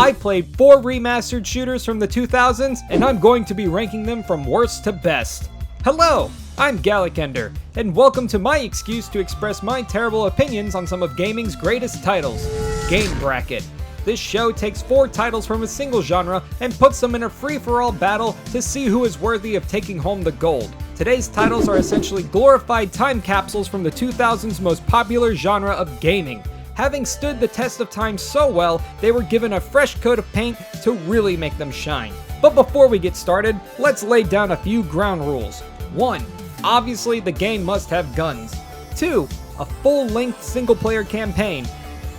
I played 4 remastered shooters from the 2000s, and I'm going to be ranking them from worst to best. Hello, I'm GalicEnder, and welcome to my excuse to express my terrible opinions on some of gaming's greatest titles, Game Bracket. This show takes 4 titles from a single genre and puts them in a free-for-all battle to see who is worthy of taking home the gold. Today's titles are essentially glorified time capsules from the 2000s most popular genre of gaming. Having stood the test of time so well, they were given a fresh coat of paint to really make them shine. But before we get started, let's lay down a few ground rules. 1. Obviously, the game must have guns. 2. A full-length single-player campaign.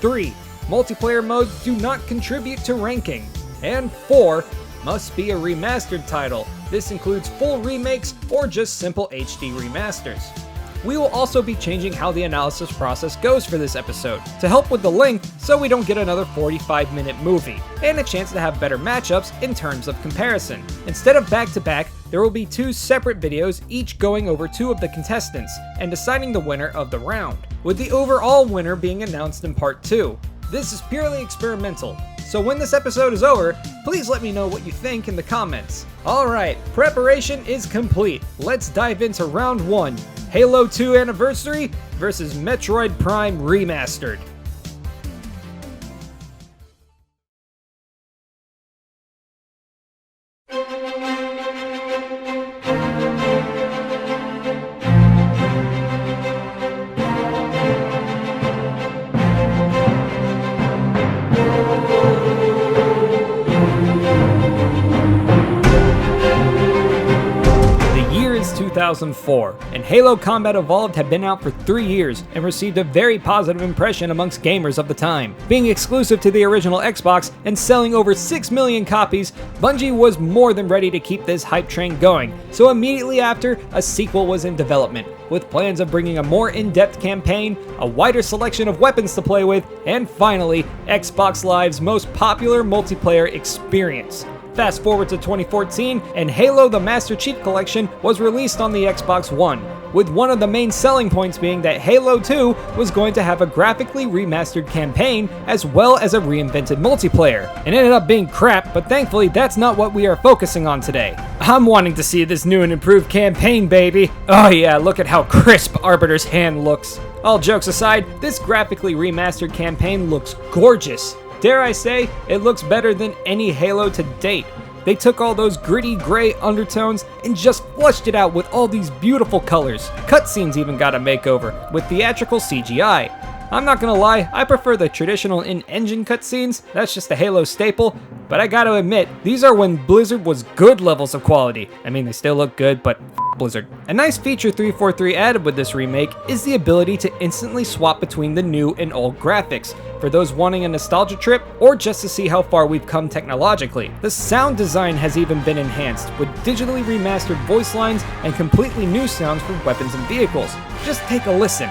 3. Multiplayer modes do not contribute to ranking. And 4. Must be a remastered title. This includes full remakes or just simple HD remasters. We will also be changing how the analysis process goes for this episode, to help with the length so we don't get another 45-minute movie, and a chance to have better matchups in terms of comparison. Instead of back-to-back, there will be 2 separate videos, each going over 2 of the contestants, and deciding the winner of the round, with the overall winner being announced in part 2. This is purely experimental, so when this episode is over, please let me know what you think in the comments. Alright, preparation is complete. Let's dive into round 1, Halo 2 Anniversary versus Metroid Prime Remastered. The year is 2004, and Halo Combat Evolved had been out for 3 years and received a very positive impression amongst gamers of the time. Being exclusive to the original Xbox and selling over 6 million copies, Bungie was more than ready to keep this hype train going, so immediately after, a sequel was in development, with plans of bringing a more in-depth campaign, a wider selection of weapons to play with, and finally, Xbox Live's most popular multiplayer experience. Fast forward to 2014, and Halo the Master Chief Collection was released on the Xbox One, with one of the main selling points being that Halo 2 was going to have a graphically remastered campaign as well as a reinvented multiplayer. It ended up being crap, but thankfully that's not what we are focusing on today. I'm wanting to see this new and improved campaign, baby. Oh yeah, look at how crisp Arbiter's hand looks. All jokes aside, this graphically remastered campaign looks gorgeous. Dare I say, it looks better than any Halo to date. They took all those gritty gray undertones and just flushed it out with all these beautiful colors. Cutscenes even got a makeover, with theatrical CGI. I'm not gonna lie, I prefer the traditional in-engine cutscenes, that's just a Halo staple, but I gotta admit, these are when Blizzard was good levels of quality. I mean, they still look good, but Blizzard. A nice feature 343 added with this remake is the ability to instantly swap between the new and old graphics, for those wanting a nostalgia trip or just to see how far we've come technologically. The sound design has even been enhanced, with digitally remastered voice lines and completely new sounds for weapons and vehicles. Just take a listen.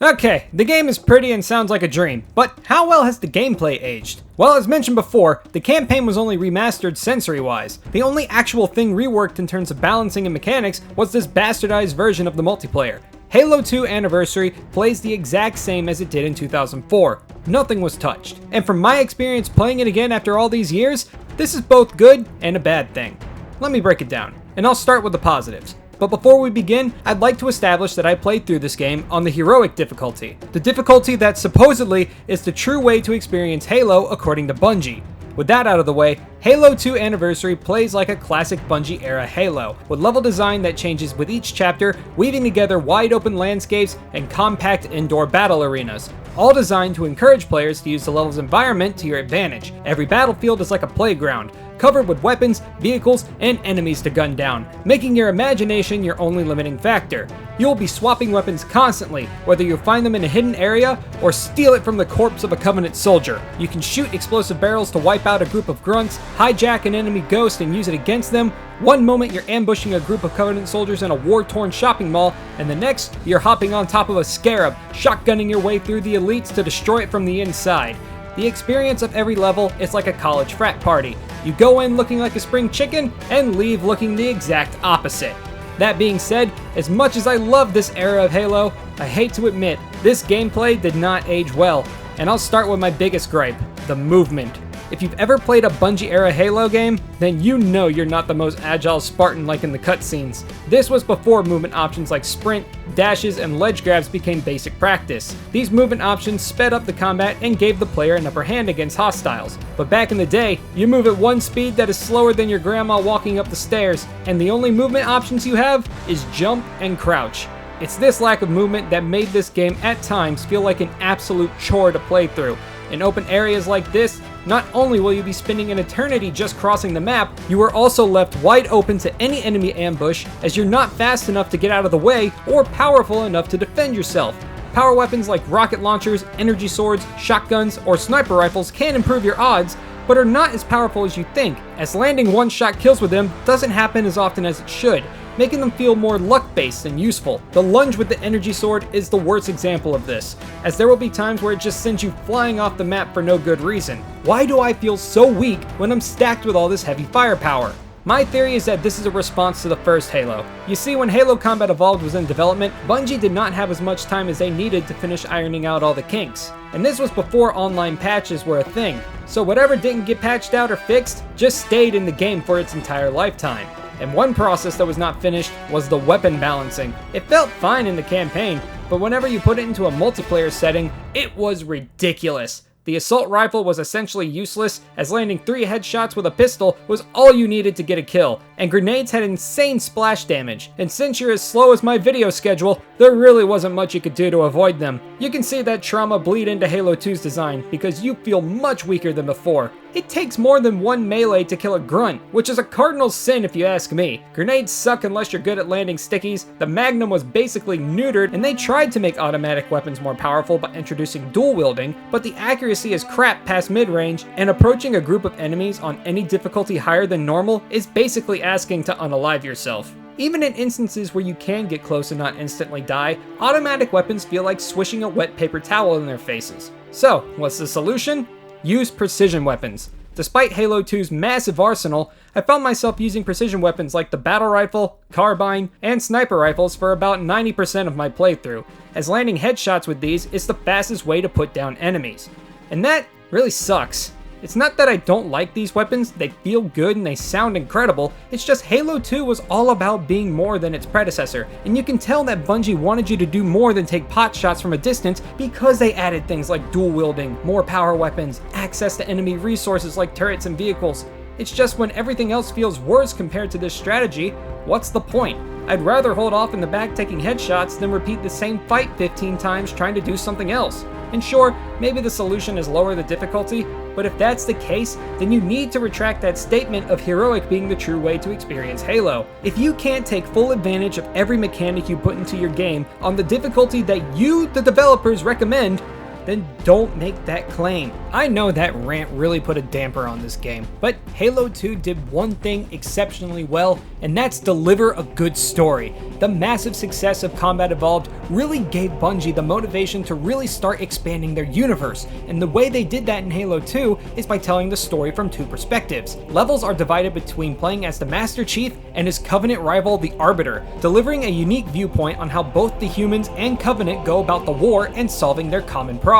Okay, the game is pretty and sounds like a dream, but how well has the gameplay aged? Well, as mentioned before, the campaign was only remastered sensory-wise. The only actual thing reworked in terms of balancing and mechanics was this bastardized version of the multiplayer. Halo 2 Anniversary plays the exact same as it did in 2004. Nothing was touched. And from my experience playing it again after all these years, this is both good and a bad thing. Let me break it down, and I'll start with the positives. But before we begin, I'd like to establish that I played through this game on the heroic difficulty. The difficulty that supposedly is the true way to experience Halo according to Bungie. With that out of the way, Halo 2 Anniversary plays like a classic Bungie-era Halo, with level design that changes with each chapter, weaving together wide open landscapes and compact indoor battle arenas, all designed to encourage players to use the level's environment to your advantage. Every battlefield is like a playground, covered with weapons, vehicles, and enemies to gun down, making your imagination your only limiting factor. You'll be swapping weapons constantly, whether you find them in a hidden area or steal it from the corpse of a Covenant soldier. You can shoot explosive barrels to wipe out a group of grunts, hijack an enemy ghost and use it against them. One moment you're ambushing a group of Covenant soldiers in a war-torn shopping mall, and the next you're hopping on top of a scarab, shotgunning your way through the elites to destroy it from the inside. The experience of every level is like a college frat party. You go in looking like a spring chicken and leave looking the exact opposite. That being said, as much as I love this era of Halo, I hate to admit, this gameplay did not age well. And I'll start with my biggest gripe, the movement. If you've ever played a Bungie-era Halo game, then you know you're not the most agile Spartan like in the cutscenes. This was before movement options like sprint, dashes, and ledge grabs became basic practice. These movement options sped up the combat and gave the player an upper hand against hostiles. But back in the day, you move at one speed that is slower than your grandma walking up the stairs, and the only movement options you have is jump and crouch. It's this lack of movement that made this game at times feel like an absolute chore to play through. In open areas like this, not only will you be spending an eternity just crossing the map, you are also left wide open to any enemy ambush as you're not fast enough to get out of the way or powerful enough to defend yourself. Power weapons like rocket launchers, energy swords, shotguns, or sniper rifles can improve your odds, but are not as powerful as you think, as landing one-shot kills with them doesn't happen as often as it should, making them feel more luck-based than useful. The lunge with the energy sword is the worst example of this, as there will be times where it just sends you flying off the map for no good reason. Why do I feel so weak when I'm stacked with all this heavy firepower? My theory is that this is a response to the first Halo. You see, when Halo Combat Evolved was in development, Bungie did not have as much time as they needed to finish ironing out all the kinks. And this was before online patches were a thing, so whatever didn't get patched out or fixed just stayed in the game for its entire lifetime. And one process that was not finished was the weapon balancing. It felt fine in the campaign, but whenever you put it into a multiplayer setting, it was ridiculous. The assault rifle was essentially useless, as landing 3 headshots with a pistol was all you needed to get a kill, and grenades had insane splash damage, and since you're as slow as my video schedule, there really wasn't much you could do to avoid them. You can see that trauma bleed into Halo 2's design, because you feel much weaker than before. It takes more than one melee to kill a grunt, which is a cardinal sin if you ask me. Grenades suck unless you're good at landing stickies, the Magnum was basically neutered, and they tried to make automatic weapons more powerful by introducing dual wielding, but the accuracy is crap past mid-range, and approaching a group of enemies on any difficulty higher than normal is basically asking to unalive yourself. Even in instances where you can get close and not instantly die, automatic weapons feel like swishing a wet paper towel in their faces. So, what's the solution? Use precision weapons. Despite Halo 2's massive arsenal, I found myself using precision weapons like the battle rifle, carbine, and sniper rifles for about 90% of my playthrough, as landing headshots with these is the fastest way to put down enemies. And that really sucks. It's not that I don't like these weapons, they feel good and they sound incredible, it's just Halo 2 was all about being more than its predecessor, and you can tell that Bungie wanted you to do more than take pot shots from a distance because they added things like dual wielding, more power weapons, access to enemy resources like turrets and vehicles. It's just when everything else feels worse compared to this strategy, what's the point? I'd rather hold off in the back taking headshots than repeat the same fight 15 times trying to do something else. And sure, maybe the solution is lower the difficulty, but if that's the case, then you need to retract that statement of heroic being the true way to experience Halo. If you can't take full advantage of every mechanic you put into your game on the difficulty that you, the developers, recommend, then don't make that claim. I know that rant really put a damper on this game, but Halo 2 did one thing exceptionally well, and that's deliver a good story. The massive success of Combat Evolved really gave Bungie the motivation to really start expanding their universe, and the way they did that in Halo 2 is by telling the story from 2 perspectives. Levels are divided between playing as the Master Chief and his Covenant rival, the Arbiter, delivering a unique viewpoint on how both the humans and Covenant go about the war and solving their common problem.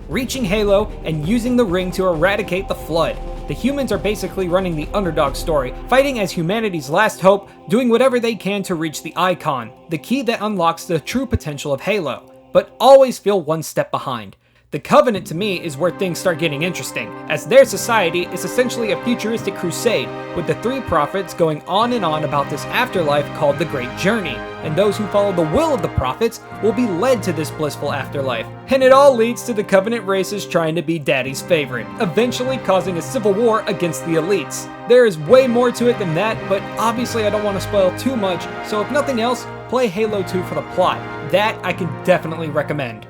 Reaching Halo and using the ring to eradicate the Flood. The humans are basically running the underdog story, fighting as humanity's last hope, doing whatever they can to reach the Icon, the key that unlocks the true potential of Halo, but always feel one step behind. The Covenant to me is where things start getting interesting, as their society is essentially a futuristic crusade, with the 3 prophets going on and on about this afterlife called the Great Journey, and those who follow the will of the prophets will be led to this blissful afterlife. And it all leads to the Covenant races trying to be Daddy's favorite, eventually causing a civil war against the elites. There is way more to it than that, but obviously I don't want to spoil too much, so if nothing else, play Halo 2 for the plot. That I can definitely recommend.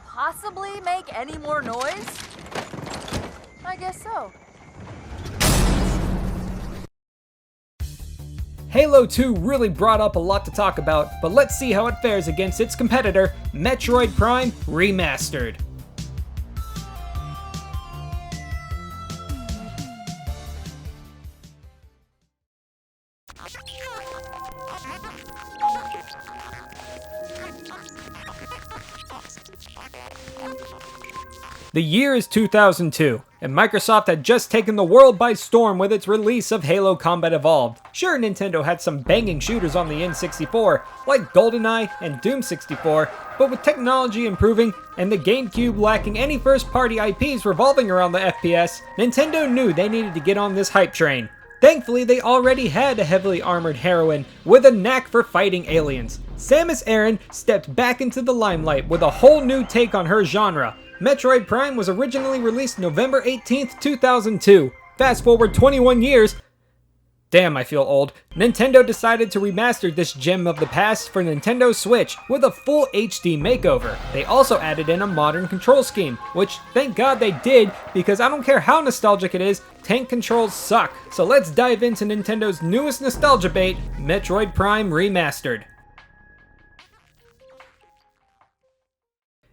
Possibly make any more noise? I guess so. Halo 2 really brought up a lot to talk about, but let's see how it fares against its competitor, Metroid Prime Remastered. The year is 2002, and Microsoft had just taken the world by storm with its release of Halo Combat Evolved. Sure, Nintendo had some banging shooters on the N64, like GoldenEye and Doom 64, but with technology improving and the GameCube lacking any first-party IPs revolving around the FPS, Nintendo knew they needed to get on this hype train. Thankfully, they already had a heavily armored heroine with a knack for fighting aliens. Samus Aran stepped back into the limelight with a whole new take on her genre. Metroid Prime was originally released November 18th, 2002. Fast forward 21 years. Damn, I feel old. Nintendo decided to remaster this gem of the past for Nintendo Switch with a full HD makeover. They also added in a modern control scheme, which thank God they did, because I don't care how nostalgic it is, tank controls suck. So let's dive into Nintendo's newest nostalgia bait, Metroid Prime Remastered.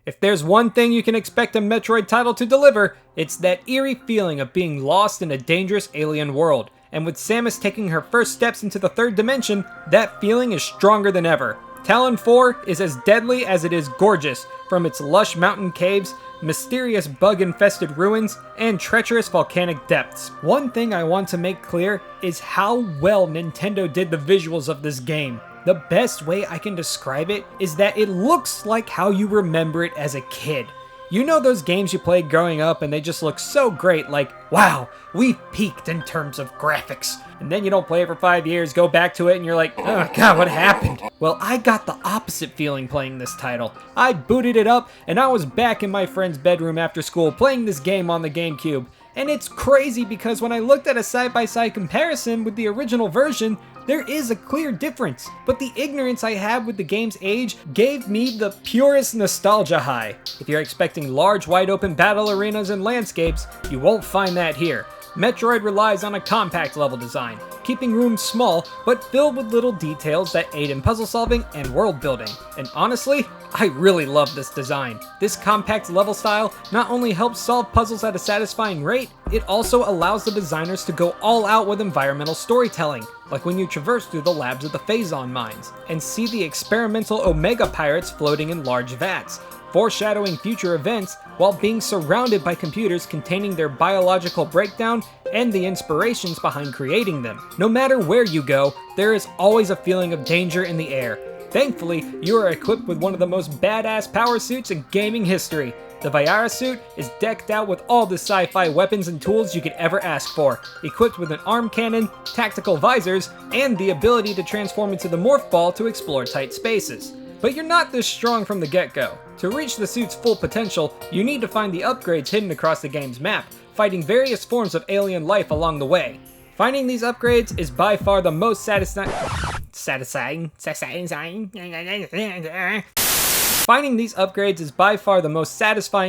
If there's one thing you can expect a Metroid title to deliver, it's that eerie feeling of being lost in a dangerous alien world. And with Samus taking her first steps into the third dimension, that feeling is stronger than ever. Talon 4 is as deadly as it is gorgeous, from its lush mountain caves, mysterious bug-infested ruins, and treacherous volcanic depths. One thing I want to make clear is how well Nintendo did the visuals of this game. The best way I can describe it is that it looks like how you remember it as a kid. You know those games you played growing up and they just look so great, like, wow, we've peaked in terms of graphics. And then you don't play it for 5 years, go back to it, and you're like, oh god, what happened? Well, I got the opposite feeling playing this title. I booted it up, and I was back in my friend's bedroom after school playing this game on the GameCube. And it's crazy because when I looked at a side-by-side comparison with the original version, there is a clear difference, but the ignorance I had with the game's age gave me the purest nostalgia high. If you're expecting large, wide-open battle arenas and landscapes, you won't find that here. Metroid relies on a compact level design, keeping rooms small but filled with little details that aid in puzzle solving and world building. And honestly, I really love this design. This compact level style not only helps solve puzzles at a satisfying rate, it also allows the designers to go all out with environmental storytelling, like when you traverse through the labs of the Phazon mines, and see the experimental Omega pirates floating in large vats, foreshadowing future events while being surrounded by computers containing their biological breakdown and the inspirations behind creating them. No matter where you go, there is always a feeling of danger in the air. Thankfully, you are equipped with one of the most badass power suits in gaming history. The Viara suit is decked out with all the sci-fi weapons and tools you could ever ask for, equipped with an arm cannon, tactical visors, and the ability to transform into the morph ball to explore tight spaces. But you're not this strong from the get-go. To reach the suit's full potential, you need to find the upgrades hidden across the game's map, fighting various forms of alien life along the way. Finding these upgrades is by far the most satisfying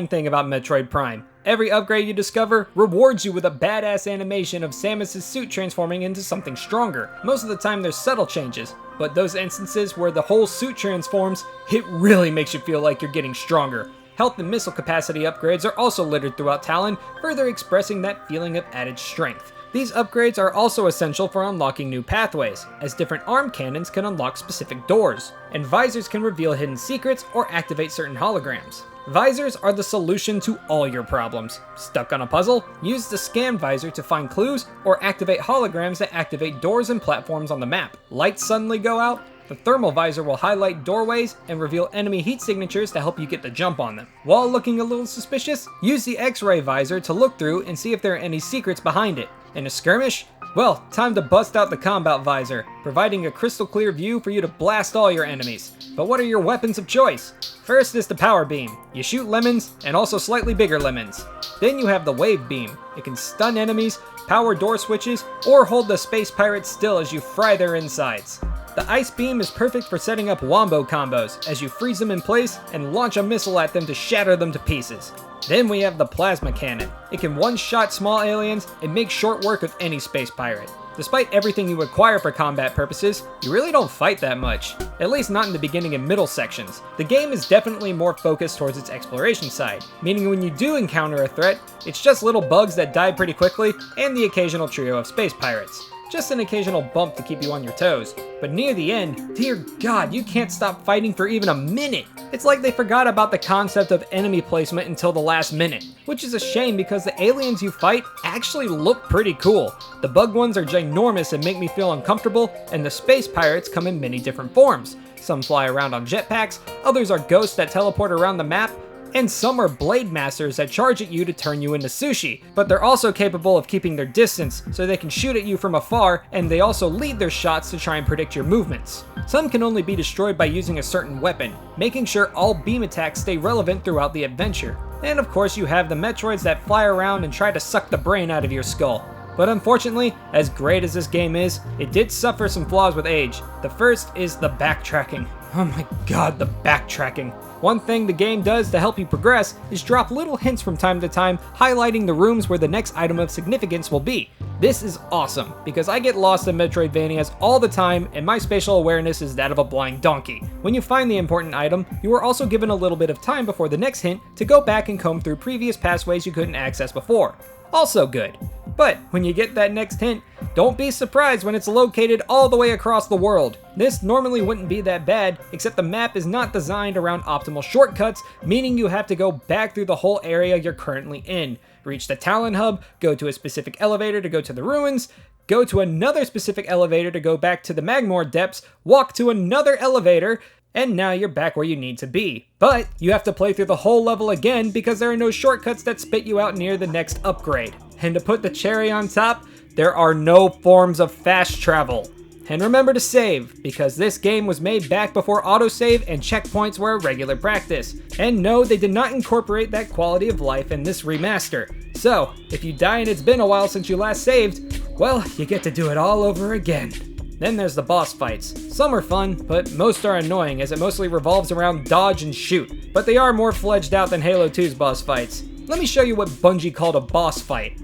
thing about Metroid Prime. Every upgrade you discover rewards you with a badass animation of Samus' suit transforming into something stronger. Most of the time there's subtle changes, but those instances where the whole suit transforms, it really makes you feel like you're getting stronger. Health and missile capacity upgrades are also littered throughout Talon, further expressing that feeling of added strength. These upgrades are also essential for unlocking new pathways, as different arm cannons can unlock specific doors, and visors can reveal hidden secrets or activate certain holograms. Visors are the solution to all your problems. Stuck on a puzzle? Use the scan visor to find clues or activate holograms that activate doors and platforms on the map. Lights suddenly go out? The thermal visor will highlight doorways and reveal enemy heat signatures to help you get the jump on them. While looking a little suspicious, use the X-ray visor to look through and see if there are any secrets behind it. In a skirmish? Well, time to bust out the combat visor, providing a crystal clear view for you to blast all your enemies. But what are your weapons of choice? First is the power beam. You shoot lemons, and also slightly bigger lemons. Then you have the wave beam. It can stun enemies, power door switches, or hold the space pirates still as you fry their insides. The ice beam is perfect for setting up wombo combos, as you freeze them in place and launch a missile at them to shatter them to pieces. Then we have the plasma cannon. It can one-shot small aliens and make short work of any space pirate. Despite everything you acquire for combat purposes, you really don't fight that much, at least not in the beginning and middle sections. The game is definitely more focused towards its exploration side, meaning when you do encounter a threat, it's just little bugs that die pretty quickly and the occasional trio of space pirates. Just an occasional bump to keep you on your toes. But near the end, dear God, you can't stop fighting for even a minute. It's like they forgot about the concept of enemy placement until the last minute, which is a shame because the aliens you fight actually look pretty cool. The bug ones are ginormous and make me feel uncomfortable, and the space pirates come in many different forms. Some fly around on jetpacks, others are ghosts that teleport around the map, and some are blade masters that charge at you to turn you into sushi, but they're also capable of keeping their distance, so they can shoot at you from afar, and they also lead their shots to try and predict your movements. Some can only be destroyed by using a certain weapon, making sure all beam attacks stay relevant throughout the adventure. And of course you have the Metroids that fly around and try to suck the brain out of your skull. But unfortunately, as great as this game is, it did suffer some flaws with age. The first is the backtracking. Oh my god, the backtracking. One thing the game does to help you progress is drop little hints from time to time highlighting the rooms where the next item of significance will be. This is awesome, because I get lost in Metroidvanias all the time and my spatial awareness is that of a blind donkey. When you find the important item, you are also given a little bit of time before the next hint to go back and comb through previous pathways you couldn't access before. Also good. But when you get that next hint, don't be surprised when it's located all the way across the world. This normally wouldn't be that bad, except the map is not designed around optimal shortcuts, meaning you have to go back through the whole area you're currently in. Reach the Talon Hub, go to a specific elevator to go to the ruins, go to another specific elevator to go back to the Magmor depths, walk to another elevator, and now you're back where you need to be. But you have to play through the whole level again because there are no shortcuts that spit you out near the next upgrade. And to put the cherry on top, there are no forms of fast travel. And remember to save, because this game was made back before autosave and checkpoints were a regular practice. And no, they did not incorporate that quality of life in this remaster. So, if you die and it's been a while since you last saved, well, you get to do it all over again. Then there's the boss fights. Some are fun, but most are annoying as it mostly revolves around dodge and shoot. But they are more fledged out than Halo 2's boss fights. Let me show you what Bungie called a boss fight.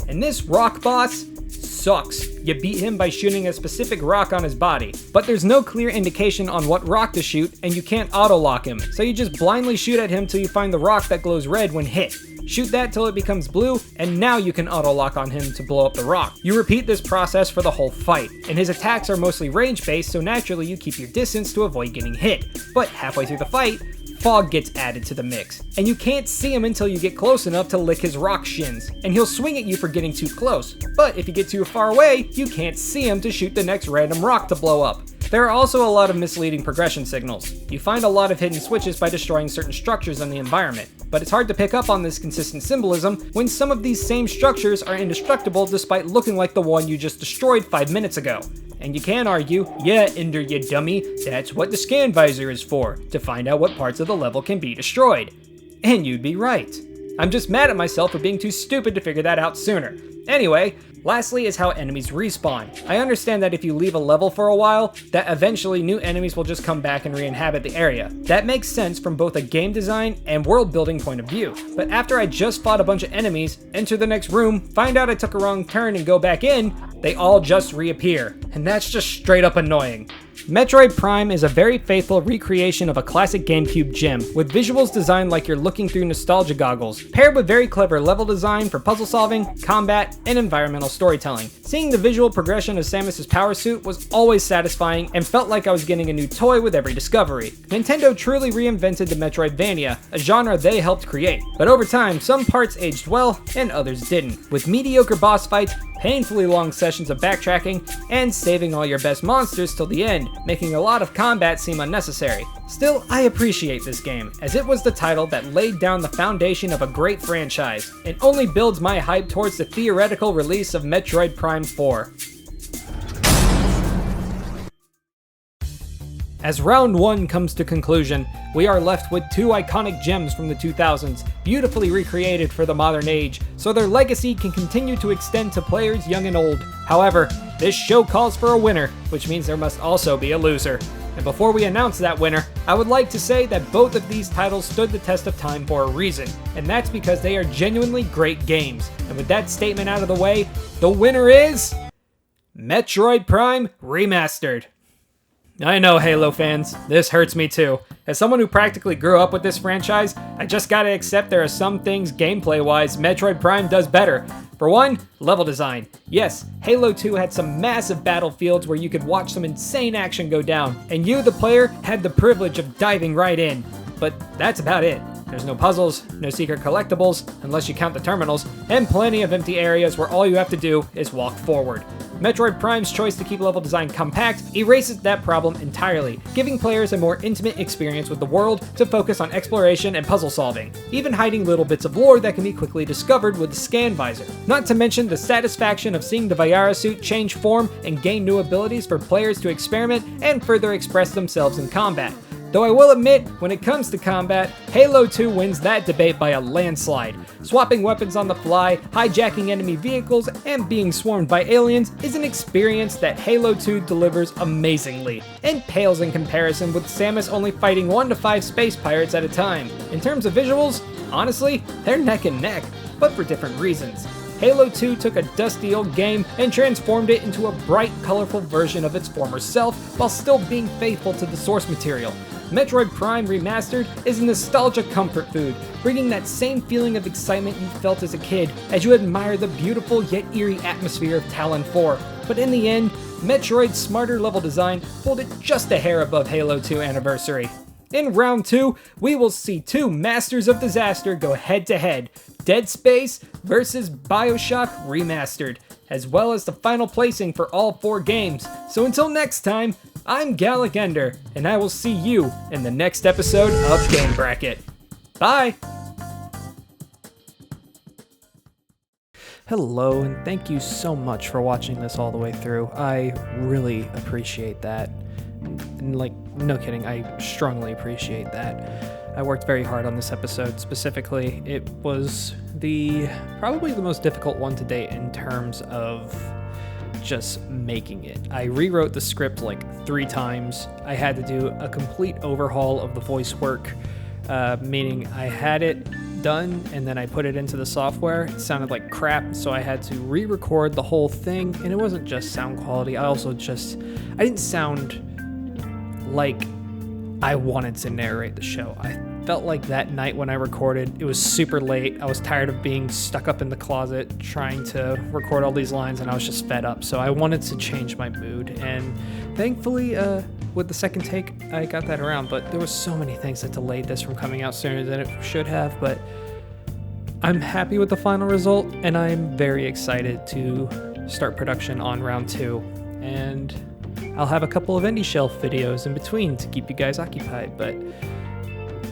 And this rock boss sucks. You beat him by shooting a specific rock on his body, but there's no clear indication on what rock to shoot and you can't auto-lock him, so you just blindly shoot at him till you find the rock that glows red when hit. Shoot that till it becomes blue, and now you can auto-lock on him to blow up the rock. You repeat this process for the whole fight, and his attacks are mostly range-based, so naturally you keep your distance to avoid getting hit. But halfway through the fight, fog gets added to the mix, and you can't see him until you get close enough to lick his rock shins, and he'll swing at you for getting too close. But if you get too far away, you can't see him to shoot the next random rock to blow up. There are also a lot of misleading progression signals. You find a lot of hidden switches by destroying certain structures in the environment, but it's hard to pick up on this consistent symbolism when some of these same structures are indestructible despite looking like the one you just destroyed 5 minutes ago. And you can argue, yeah, Ender, you dummy, that's what the scan visor is for, to find out what parts of the level can be destroyed. And you'd be right. I'm just mad at myself for being too stupid to figure that out sooner. Anyway, lastly is how enemies respawn. I understand that if you leave a level for a while, that eventually new enemies will just come back and re-inhabit the area. That makes sense from both a game design and world building point of view. But after I just fought a bunch of enemies, enter the next room, find out I took a wrong turn and go back in, they all just reappear. And that's just straight up annoying. Metroid Prime is a very faithful recreation of a classic GameCube gem, with visuals designed like you're looking through nostalgia goggles, paired with very clever level design for puzzle solving, combat, and environmental storytelling. Seeing the visual progression of Samus's power suit was always satisfying and felt like I was getting a new toy with every discovery. Nintendo truly reinvented the Metroidvania, a genre they helped create. But over time, some parts aged well and others didn't, with mediocre boss fights, painfully long sessions of backtracking, and saving all your best monsters till the end, making a lot of combat seem unnecessary. Still, I appreciate this game, as it was the title that laid down the foundation of a great franchise, and only builds my hype towards the theoretical release of Metroid Prime 4. As round 1 comes to conclusion, we are left with 2 iconic gems from the 2000s, beautifully recreated for the modern age, so their legacy can continue to extend to players young and old. However, this show calls for a winner, which means there must also be a loser. And before we announce that winner, I would like to say that both of these titles stood the test of time for a reason, and that's because they are genuinely great games. And with that statement out of the way, the winner is Metroid Prime Remastered. I know, Halo fans, this hurts me too. As someone who practically grew up with this franchise, I just gotta accept there are some things gameplay-wise Metroid Prime does better. For one, level design. Yes, Halo 2 had some massive battlefields where you could watch some insane action go down, and you, the player, had the privilege of diving right in. But that's about it. There's no puzzles, no secret collectibles, unless you count the terminals, and plenty of empty areas where all you have to do is walk forward. Metroid Prime's choice to keep level design compact erases that problem entirely, giving players a more intimate experience with the world to focus on exploration and puzzle solving, even hiding little bits of lore that can be quickly discovered with the scan visor. Not to mention the satisfaction of seeing the Viara suit change form and gain new abilities for players to experiment and further express themselves in combat. Though I will admit, when it comes to combat, Halo 2 wins that debate by a landslide. Swapping weapons on the fly, hijacking enemy vehicles, and being swarmed by aliens is an experience that Halo 2 delivers amazingly, and pales in comparison with Samus only fighting 1 to 5 space pirates at a time. In terms of visuals, honestly, they're neck and neck, but for different reasons. Halo 2 took a dusty old game and transformed it into a bright, colorful version of its former self while still being faithful to the source material. Metroid Prime Remastered is a nostalgia comfort food, bringing that same feeling of excitement you felt as a kid as you admire the beautiful yet eerie atmosphere of Talon 4. But in the end, Metroid's smarter level design pulled it just a hair above Halo 2 Anniversary. In round 2, we will see two masters of disaster go head to head, Dead Space versus BioShock Remastered, as well as the final placing for all 4 games. So until next time, I'm GalicEnder, and I will see you in the next episode of Game Bracket. Bye! Hello, and thank you so much for watching this all the way through. I really appreciate that. Like, no kidding, I strongly appreciate that. I worked very hard on this episode. Specifically, it was probably the most difficult one to date in terms of just making it. I rewrote the script like 3 times. I had to do a complete overhaul of the voice work, meaning I had it done and then I put it into the software. It sounded like crap, so I had to re-record the whole thing, and it wasn't just sound quality. I didn't sound like I wanted to narrate the show. I felt like that night when I recorded, it was super late. I was tired of being stuck up in the closet trying to record all these lines, and I was just fed up. So I wanted to change my mood, and thankfully, with the second take, I got that around. But there were so many things that delayed this from coming out sooner than it should have. But I'm happy with the final result, and I'm very excited to start production on round 2. And I'll have a couple of indie shelf videos in between to keep you guys occupied, but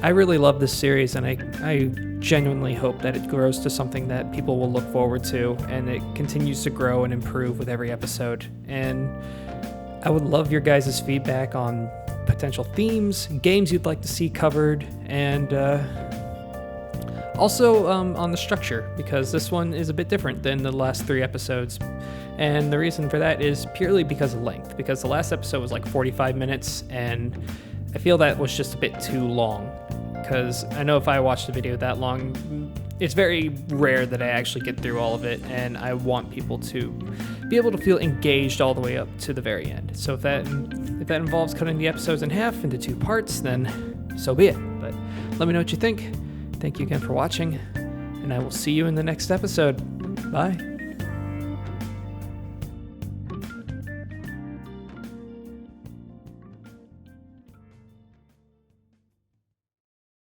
I really love this series, and I genuinely hope that it grows to something that people will look forward to, and it continues to grow and improve with every episode. And I would love your guys' feedback on potential themes, games you'd like to see covered, and also on the structure, because this one is a bit different than the last 3 episodes. And the reason for that is purely because of length, because the last episode was like 45 minutes, and I feel that was just a bit too long, because I know if I watched a video that long, it's very rare that I actually get through all of it, and I want people to be able to feel engaged all the way up to the very end. So if that involves cutting the episodes in half into 2 parts, then so be it. But let me know what you think. Thank you again for watching, and I will see you in the next episode. Bye.